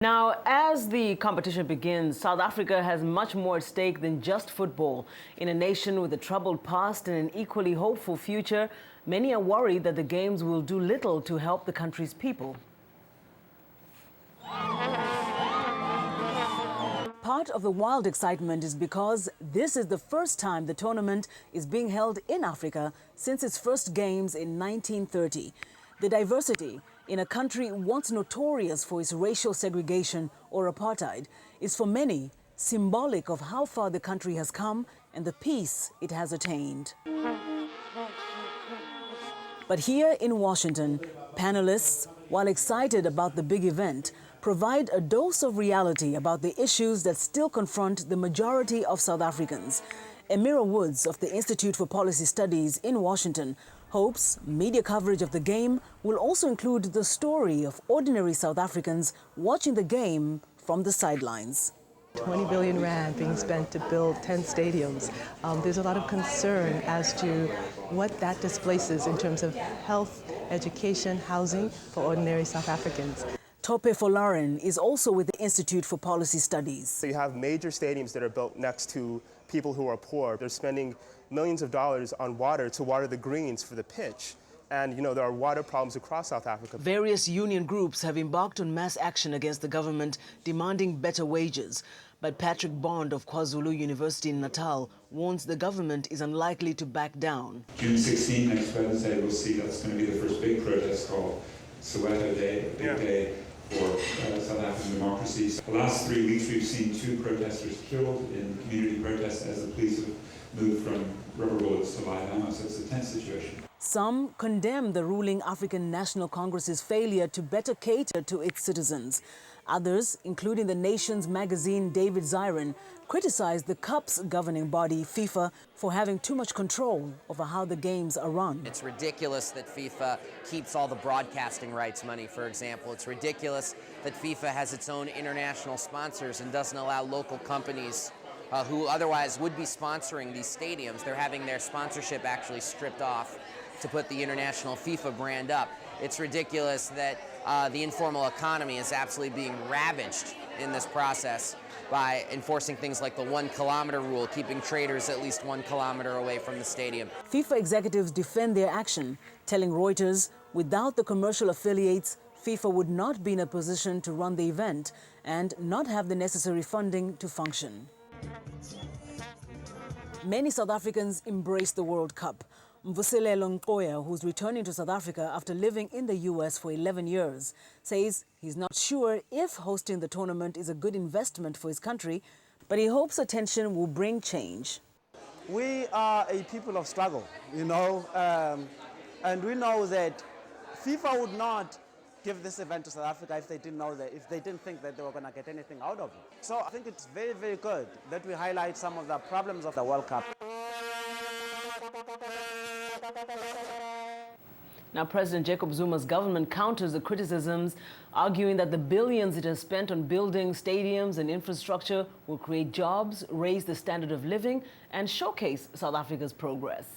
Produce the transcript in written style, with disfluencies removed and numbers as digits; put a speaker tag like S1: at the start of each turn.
S1: Now, as the competition begins, South Africa has much more at stake than just football. In a nation with a troubled past and an equally hopeful future, many are worried that the Games will do little to help the country's people. Part of the wild excitement is because this is the first time the tournament is being held in Africa since its first Games in 1930. The diversity in a country once notorious for its racial segregation or apartheid is for many symbolic of how far the country has come and the peace it has attained. But here in Washington, panelists, while excited about the big event, provide a dose of reality about the issues that still confront the majority of South Africans. Emira Woods of the Institute for Policy Studies in Washington hopes media coverage of the game will also include the story of ordinary South Africans watching the game from the sidelines.
S2: 20 billion rand being spent to build 10 stadiums. There's a lot of concern as to what that displaces in terms of health, education, housing for ordinary South Africans.
S1: Tope Folaren is also with the Institute for Policy Studies.
S3: So you have major stadiums that are built next to people who are poor. They're spending millions of dollars on water to water the greens for the pitch. And, you know, there are water problems across South Africa.
S1: Various union groups have embarked on mass action against the government, demanding better wages. But Patrick Bond of KwaZulu University in Natal warns the government is unlikely to back down.
S4: June 16, next Wednesday, we'll see that's going to be the first big protest called Soweto Day, a big day for South African democracy. The last 3 weeks we've seen 2 protesters killed in community protests as the police have moved from rubber bullets to live ammo, so it's a tense situation.
S1: Some condemn the ruling African National Congress's failure to better cater to its citizens. Others, including the Nation's magazine David Zirin, criticize the Cup's governing body, FIFA, for having too much control over how the games are run.
S5: It's ridiculous that FIFA keeps all the broadcasting rights money, for example. It's ridiculous that FIFA has its own international sponsors and doesn't allow local companies who otherwise would be sponsoring these stadiums. They're having their sponsorship actually stripped off to put the international FIFA brand up. It's ridiculous that the informal economy is absolutely being ravaged in this process by enforcing things like the 1 kilometer rule, keeping traders at least 1 kilometer away from the stadium.
S1: FIFA executives defend their action, telling Reuters without the commercial affiliates, FIFA would not be in a position to run the event and not have the necessary funding to function. Many South Africans embrace the World Cup. Mvuselelo Nkoya, who's returning to South Africa after living in the US for 11 years, says he's not sure if hosting the tournament is a good investment for his country, but he hopes attention will bring change.
S6: We are a people of struggle, you know, and we know that FIFA would not give this event to South Africa if they didn't think that they were going to get anything out of it. So I think it's very, very good that we highlight some of the problems of the World Cup.
S1: Now, President Jacob Zuma's government counters the criticisms, arguing that the billions it has spent on building stadiums and infrastructure will create jobs, raise the standard of living, and showcase South Africa's progress.